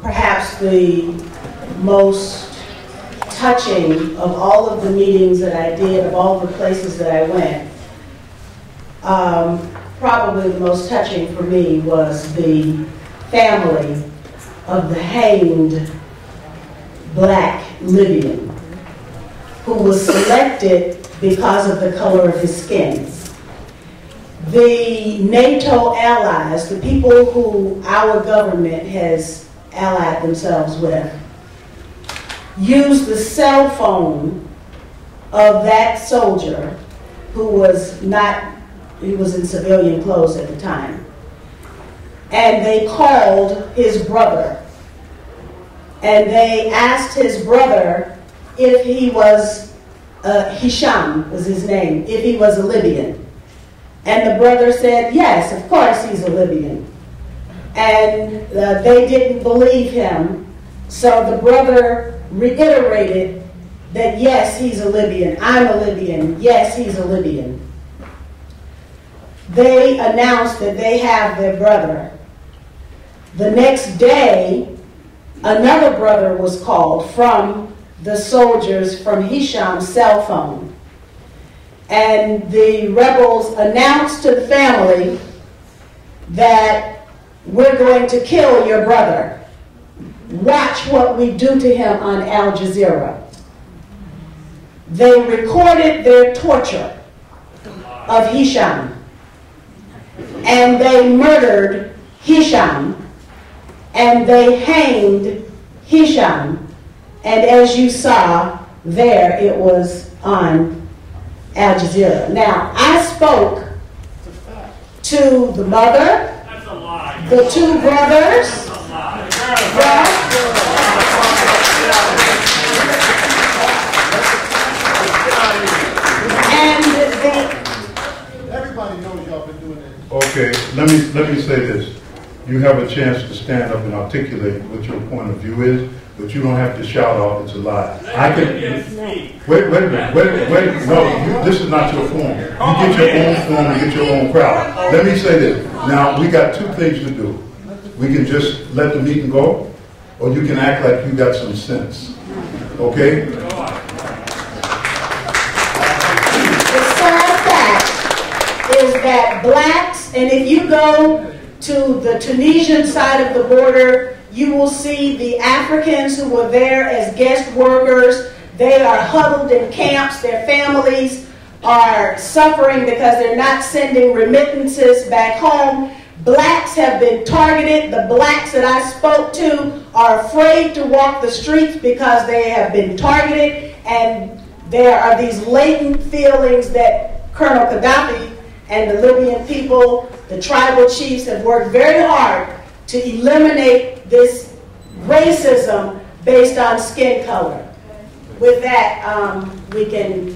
perhaps the most touching of all of the meetings that I did, of all the places that I went, probably the most touching for me was the family of the hanged black Libyan who was selected because of the color of his skin. The NATO allies, the people who our government has allied themselves with, used the cell phone of that soldier who was not, he was in civilian clothes at the time, and they called his brother, and they asked his brother if he was, Hisham was his name, if he was a Libyan. And the brother said, yes, of course he's a Libyan. And they didn't believe him, so the brother reiterated that yes, he's a Libyan, I'm a Libyan, yes, he's a Libyan. They announced that they have their brother. The next day, another brother was called from the soldiers from Hisham's cell phone. And the rebels announced to the family that we're going to kill your brother. Watch what we do to him on Al Jazeera. They recorded their torture of Hisham. And they murdered Hisham. And they hanged Hisham. And as you saw there, it was on Al Jazeera. Now, I spoke to the mother, the two brothers, and everybody knows y'all been doing it. Okay, let me say this. You have a chance to stand up and articulate what your point of view is, but you don't have to shout out it's a lie. I can. Wait a minute. No, this is not your form. You get your own form and get your own crowd. Let me say this. Now, we got two things to do. We can just let the meeting go, or you can act like you got some sense. Okay? the sad fact is that blacks, and if you go to the Tunisian side of the border, you will see the Africans who were there as guest workers. They are huddled in camps. Their families are suffering because they're not sending remittances back home. Blacks have been targeted. The blacks that I spoke to are afraid to walk the streets because they have been targeted, and there are these latent feelings that Colonel Gaddafi and the Libyan people, the tribal chiefs, have worked very hard to eliminate this racism based on skin color. With that, we can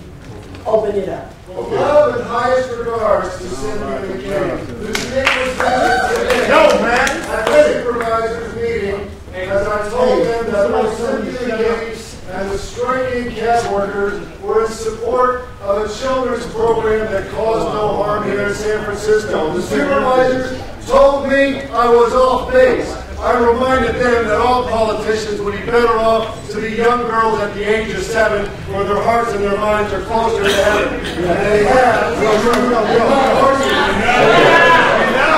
open it up. Love and highest regards to Senator McCain, whose name was mentioned today at the supervisors meeting, as I told them that both Cynthia Gates and the striking camp workers were in support of a children's program that caused no harm here in San Francisco. The supervisors told me I was off base. I reminded them that all politicians would be better off to be young girls at the age of 7, where their hearts and their minds are closer to heaven. And they have.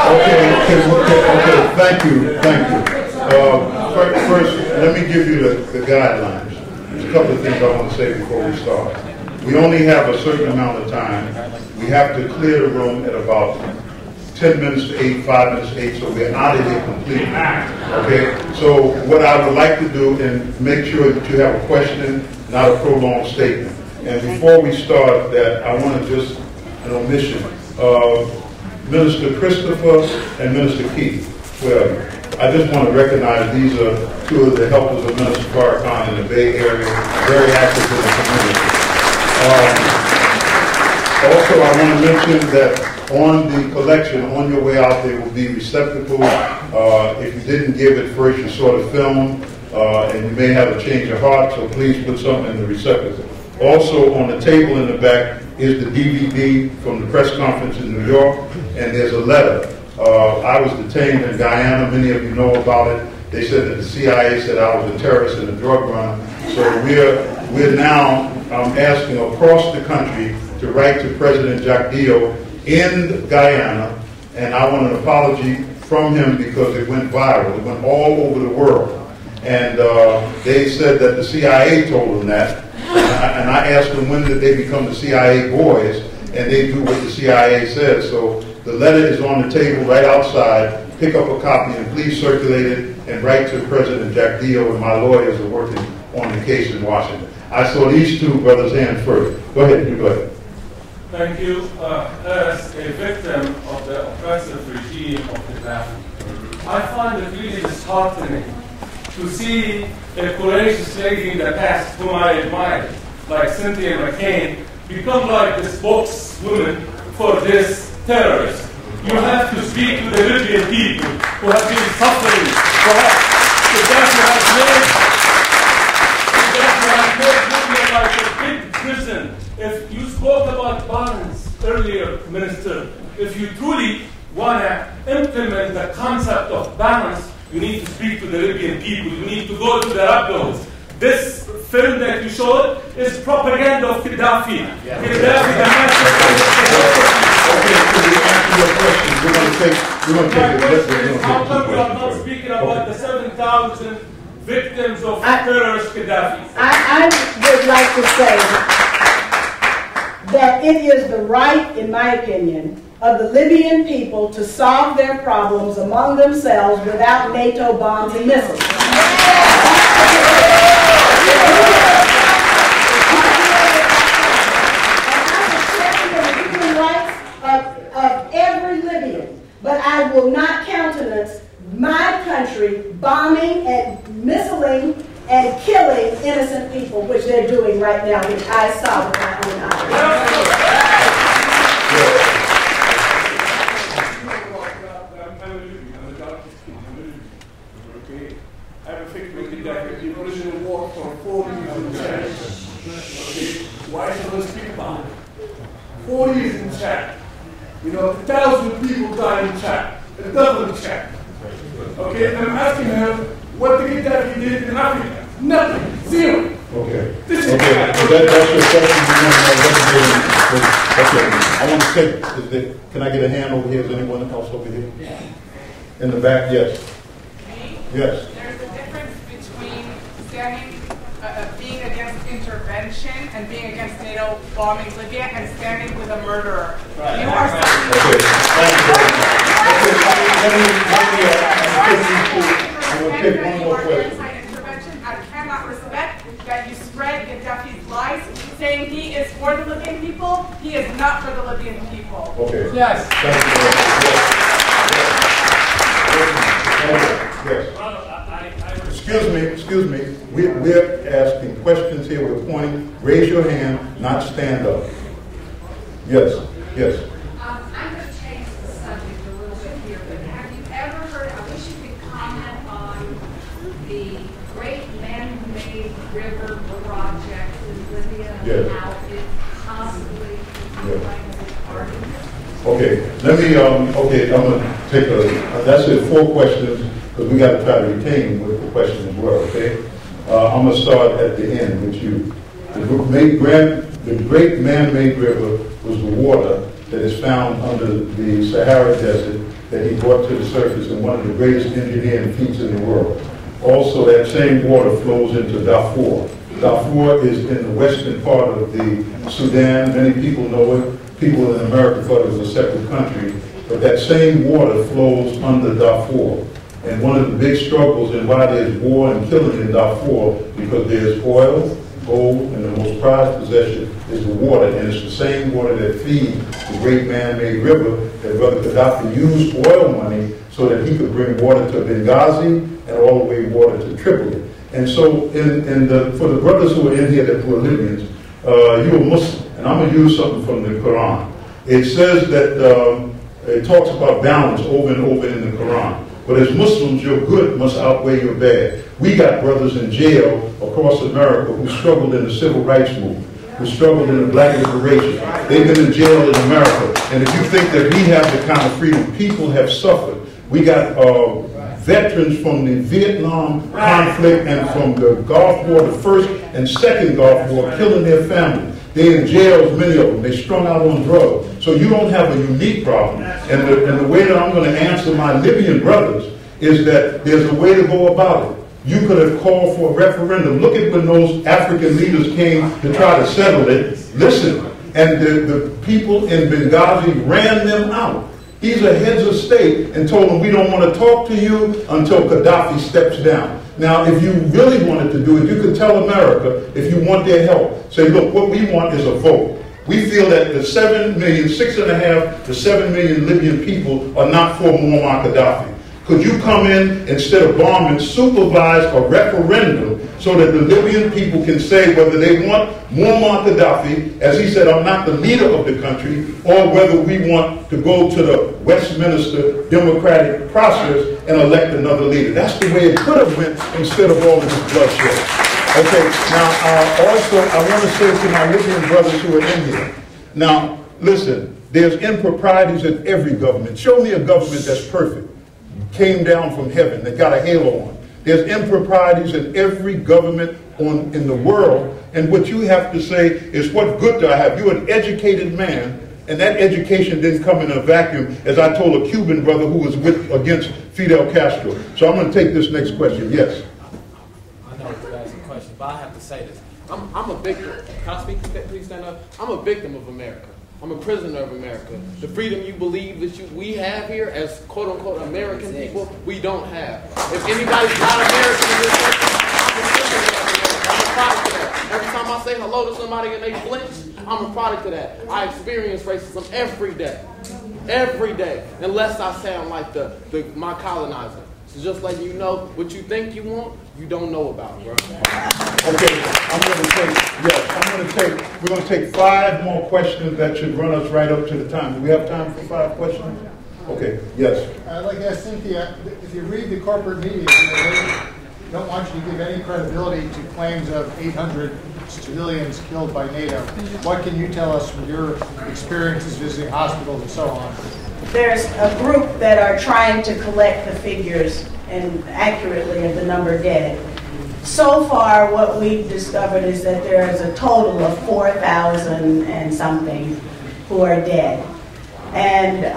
Okay, thank you. First, let me give you the guidelines. There's a couple of things I want to say before we start. We only have a certain amount of time. We have to clear the room at about 10 minutes to 8, 5 minutes to 8, so we're out of here completely. Okay? So what I would like to do, and make sure that you have a question, not a prolonged statement. And before we start that, I want to just, an omission. Minister Christopher and Minister Keith, well, I just want to recognize these are two of the helpers of Minister Farrakhan in the Bay Area, very active in the community. Also, I want to mention that on the collection, on your way out, there will be receptacles. If you didn't give it first, you saw the film, and you may have a change of heart, so please put something in the receptacle. Also, on the table in the back is the DVD from the press conference in New York, and there's a letter. I was detained in Guyana. Many of you know about it. They said that the CIA said I was a terrorist and a drug runner. So we're now asking across the country to write to President Jagdeo in Guyana, and I want an apology from him because it went viral. It went all over the world. And they said that the CIA told them that. And I asked them when did they become the CIA boys, and they do what the CIA says. So the letter is on the table right outside. Pick up a copy and please circulate it and write to President Jagdeo, and my lawyers are working on the case in Washington. I saw these two brothers' hands first. Go ahead, you go ahead. Thank you. As a victim of the oppressive regime of Gaddafi, I find it really disheartening to see a courageous lady in the past whom I admired, like Cynthia McCain, become like the spokeswoman for this terrorist. You have to speak to the Libyan people who have been suffering. Gaddafi has made Libya like a big prison. If you spoke about balance earlier, Minister, if you truly want to implement the concept of balance, you need to speak to the Libyan people. You need to go to the rebels. This film that you showed is propaganda of Gaddafi. Yeah. Gaddafi, the master. Okay, so we answer your question. We're going to take it. How come we are not speaking about the 7,000 victims of terrorist Gaddafi? I would like to say that it is the right, in my opinion, of the Libyan people to solve their problems among themselves without NATO bombs and missiles. Of every Libyan, but I will not countenance my country bombing and missiling and killing innocent people, which they're doing right now, which I saw with my own eyes. I have a picture of Gaddafi. The original war for 4 years in Chad. Why should I speak about it? 4 years in Chad. You know, 1,000 people died in Chad. A double in Chad. Okay, and I'm asking her what the Gaddafi did in Africa. Nothing. Zero. Okay. This is okay. So that's your question. Okay. I want to take, can I get a hand over here? Is anyone else over here? Yeah. In the back, yes. Me? Yes. There's a difference between standing, being against intervention and being against NATO bombing Libya and standing with a murderer. Right. You are standing okay. I'm going to take one more question. I cannot respect that you spread Gaddafi's lies, saying he is for the Libyan people. He is not for the Libyan people. Okay. Yes. Thank you. Yes. Excuse me. We're asking questions here. We're pointing. Raise your hand, not stand up. Yes. I'm going to change the subject a little bit here, but have you ever heard, I wish you could comment on the Great Man-Made River project in Libya, yes. And how it possibly argument? Okay, let me, I'm going to take that's it, 4 questions, because we got to try to retain with the question as well, okay? I'm going to start at the end with you. The Great Man-Made River was the water that is found under the Sahara Desert that he brought to the surface, and one of the greatest engineering feats in the world. Also, that same water flows into Darfur. Darfur is in the western part of the Sudan. Many people know it. People in America thought it was a separate country. But that same water flows under Darfur. And one of the big struggles and why there's war and killing in Darfur, because there's oil, gold, and the most prized possession is the water. And it's the same water that feeds the Great Man-Made River that Brother Gaddafi used oil money so that he could bring water to Benghazi and all the way water to Tripoli. And so for the brothers who are in here that were Libyans, you're a Muslim. And I'm going to use something from the Quran. It says that it talks about balance over and over in the Quran. But as Muslims, your good must outweigh your bad. We got brothers in jail across America who struggled in the civil rights movement, who struggled in the black liberation. They've been in jail in America. And if you think that we have the kind of freedom, people have suffered. We got veterans from the Vietnam conflict and from the Gulf War, the first and second Gulf War, killing their families. They're in jails, many of them. They strung out on drugs. So you don't have a unique problem. And the way that I'm going to answer my Libyan brothers is that there's a way to go about it. You could have called for a referendum. Look at when those African leaders came to try to settle it. Listen, and the people in Benghazi ran them out. These are heads of state and told them, we don't want to talk to you until Gaddafi steps down. Now, if you really wanted to do it, you could tell America, if you want their help, say, look, what we want is a vote. We feel that the 6.5 to 7 million Libyan people are not for Muammar Gaddafi. Could you come in, instead of bombing, supervise a referendum so that the Libyan people can say whether they want Muammar Gaddafi, as he said, I'm not the leader of the country, or whether we want to go to the Westminster democratic process and elect another leader. That's the way it could have went instead of all of this bloodshed. Okay, now also I want to say to my Libyan brothers who are in here, now listen, there's improprieties in every government. Show me a government that's perfect. Came down from heaven, that got a halo on. There's improprieties in every government in the world, and what you have to say is, what good do I have? You're an educated man, and that education didn't come in a vacuum, as I told a Cuban brother who was against Fidel Castro. So I'm going to take this next question. Yes? I know you asked a question, but I have to say this. I'm a victim. Can I speak? Please stand up. I'm a victim of America. I'm a prisoner of America. The freedom you believe that we have here as quote-unquote American people, we don't have. If anybody's not American in this country, I'm a prisoner of America. I'm a product of that. Every time I say hello to somebody and they flinch, I'm a product of that. I experience racism every day. Every day. Unless I sound like my colonizer. So just like you know what you think you want, you don't know about, bro. Okay, we're going to take 5 more questions that should run us right up to the time. Do we have time for 5 questions? Okay, yes. I'd like to ask Cynthia, if you read the corporate media, they don't want you to give any credibility to claims of 800 civilians killed by NATO. What can you tell us from your experiences visiting hospitals and so on? There's a group that are trying to collect the figures and accurately of the number dead. So far, what we've discovered is that there is a total of 4,000 and something who are dead. And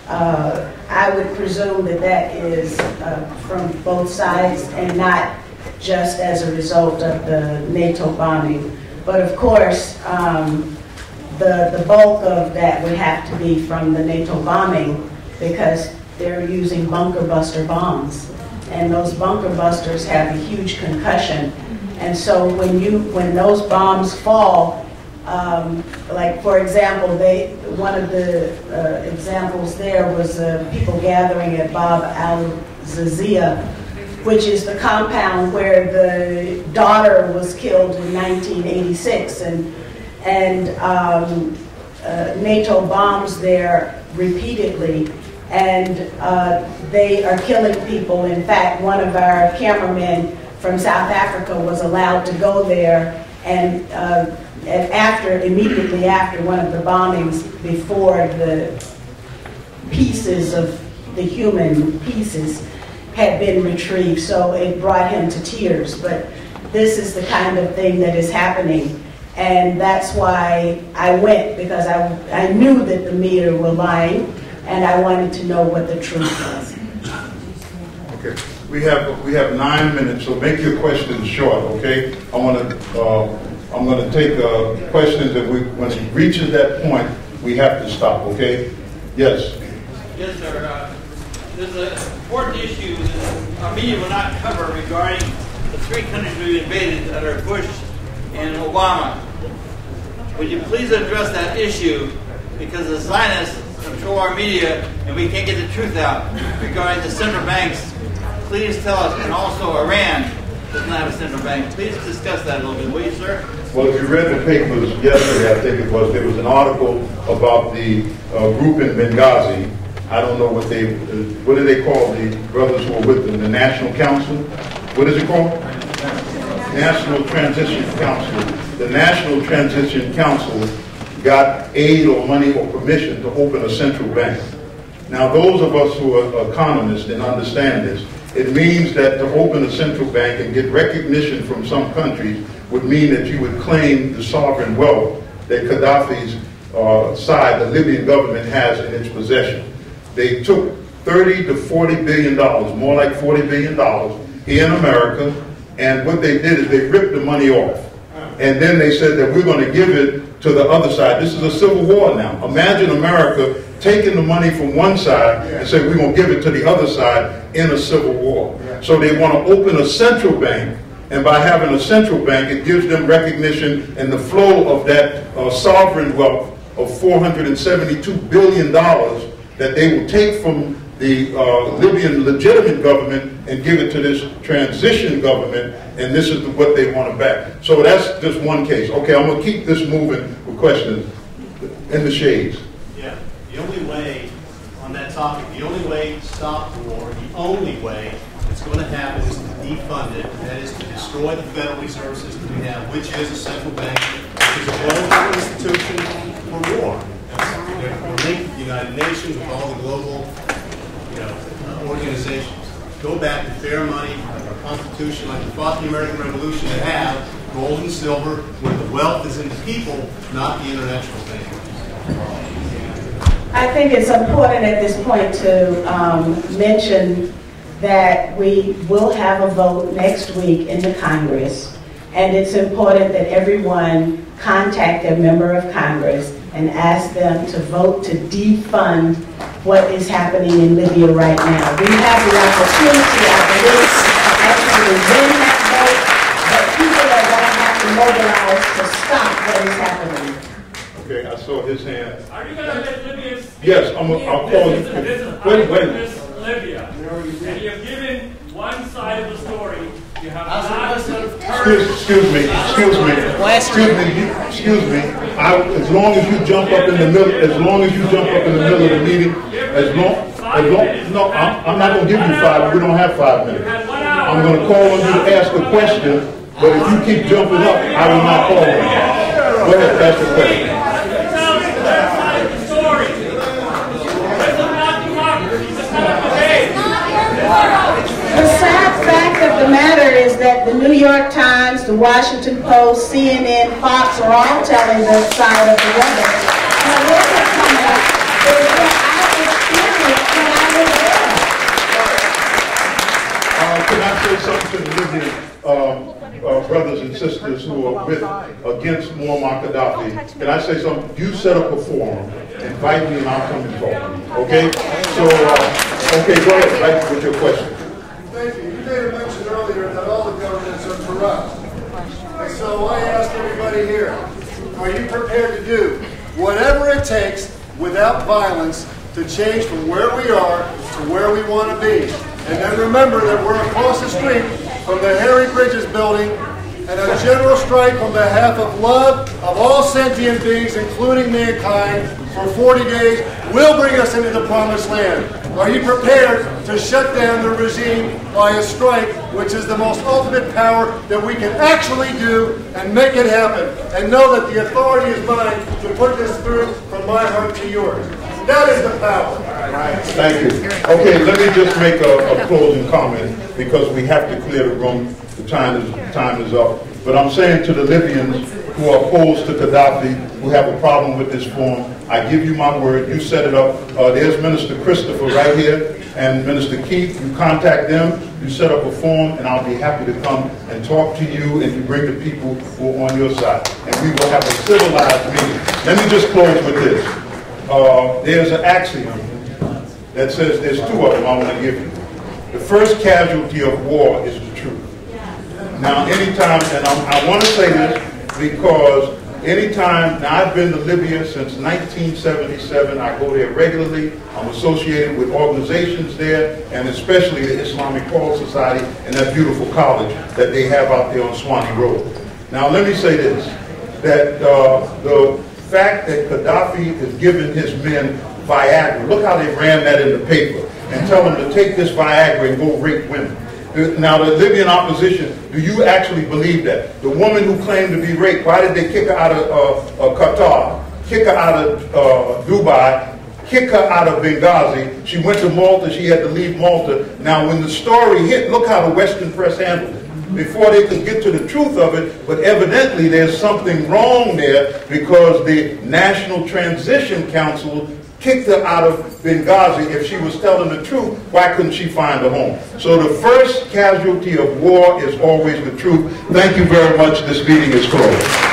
I would presume that that is from both sides and not just as a result of the NATO bombing. But of course, the bulk of that would have to be from the NATO bombing, because they're using bunker buster bombs. And those bunker busters have a huge concussion. And so when those bombs fall, like for example, one of the examples there was people gathering at Bab al-Zazia, which is the compound where the daughter was killed in 1986, and NATO bombs there repeatedly, and they are killing people. In fact, one of our cameramen from South Africa was allowed to go there, and immediately after one of the bombings, before the pieces of the human pieces had been retrieved, so it brought him to tears. But this is the kind of thing that is happening, and that's why I went, because I knew that the media were lying, and I wanted to know what the truth was. Okay, we have 9 minutes, so make your questions short. Okay, I'm going to take questions that when it reaches that point, we have to stop. Okay, yes. Yes, sir. There's an important issue that our media will not cover regarding the 3 countries we invaded under Bush and Obama. Would you please address that issue, because the Zionists control our media and we can't get the truth out regarding the central banks. Please tell us, and also Iran does not have a central bank. Please discuss that a little bit, will you, sir? Well, if you read the papers yesterday, I think it was, there was an article about the group in Benghazi. I don't know what do they call the brothers who are with them? The National Council? What is it called? National Transition Council. The National Transition Council got aid or money or permission to open a central bank. Now, those of us who are economists and understand this, it means that to open a central bank and get recognition from some countries would mean that you would claim the sovereign wealth that Gaddafi's side, the Libyan government, has in its possession. They took 30 to 40 billion dollars, more like 40 billion dollars, here in America, and what they did is they ripped the money off. And then they said that we're going to give it to the other side. This is a civil war now. Imagine America taking the money from one side and say we're going to give it to the other side in a civil war. So they want to open a central bank, and by having a central bank, it gives them recognition and the flow of that sovereign wealth of $472 billion that they will take from the Libyan legitimate government and give it to this transition government, and this is what they want to back. So that's just one case. Okay, I'm going to keep this moving with questions in the shades. Yeah, the only way, on that topic, the only way to stop the war, the only way that's going to happen is to defund it, and that is to destroy the Federal Reserve System we have, which is a central bank, which is a global institution for war. We're linked with the United Nations, with all the global organizations. Go back to fair money, our Constitution, like we fought the American Revolution, to have gold and silver, where the wealth is in the people, not the international bank. I think it's important at this point to mention that we will have a vote next week in the Congress, and it's important that everyone contact their member of Congress and ask them to vote to defund what is happening in Libya right now. We have the opportunity, I believe, to actually win that vote, but people are going to have to mobilize to stop what is happening. Okay, I saw his hand. Are you going to let Libyans? Yes, I'll call you. This is Eyewitness Libya. And you've given one side of the story. You have not excuse me. As long as you jump up in the middle, of the meeting, no, I'm not going to give you 5. We don't have 5 minutes. I'm going to call on you to ask a question, but if you keep jumping up, I will not call on you. Go ahead, ask the question. The sad fact of the matter is that the New York Times, the Washington Post, CNN, Fox are all telling the side of the weather. And what has come up is what I experienced when I was there. Can I say something to the Libyan brothers and sisters who are against Muammar Gaddafi? Can I say something? You set up a forum, invite me, and I'll come and talk. Okay? So, okay, go ahead, right with your question. Thank you. You made a mention earlier that all the governments are corrupt. And so I ask everybody here, are you prepared to do whatever it takes without violence to change from where we are to where we want to be? And then remember that we're across the street from the Harry Bridges building, and a general strike on behalf of love of all sentient beings, including mankind, for 40 days will bring us into the promised land. Are you prepared to shut down the regime by a strike, which is the most ultimate power that we can actually do, and make it happen? And know that the authority is mine to put this through from my heart to yours. That is the power. Thank you. Okay, let me just make a closing comment, because we have to clear the room. The time is up. But I'm saying to the Libyans who are opposed to Gaddafi, who have a problem with this form, I give you my word. You set it up. There's Minister Christopher right here, and Minister Keith. You contact them. You set up a form, and I'll be happy to come and talk to you, and you bring the people who are on your side, and we will have a civilized meeting. Let me just close with this. There's an axiom that says, there's 2 of them I want to give you. The first casualty of war is the truth. Now, anytime, and I want to say this because anytime, now I've been to Libya since 1977. I go there regularly. I'm associated with organizations there, and especially the Islamic Law Society and that beautiful college that they have out there on Swanee Road. Now, let me say this, that the fact that Gaddafi is giving his men Viagra, look how they ran that in the paper, and tell them to take this Viagra and go rape women. Now, the Libyan opposition, do you actually believe that? The woman who claimed to be raped, why did they kick her out of Qatar, kick her out of Dubai, kick her out of Benghazi. She went to Malta. She had to leave Malta. Now, when the story hit, look how the Western press handled it. Before they could get to the truth of it, but evidently there's something wrong there because the National Transition Council kicked her out of Benghazi. If she was telling the truth, why couldn't she find a home? So the first casualty of war is always the truth. Thank you very much. This meeting is closed.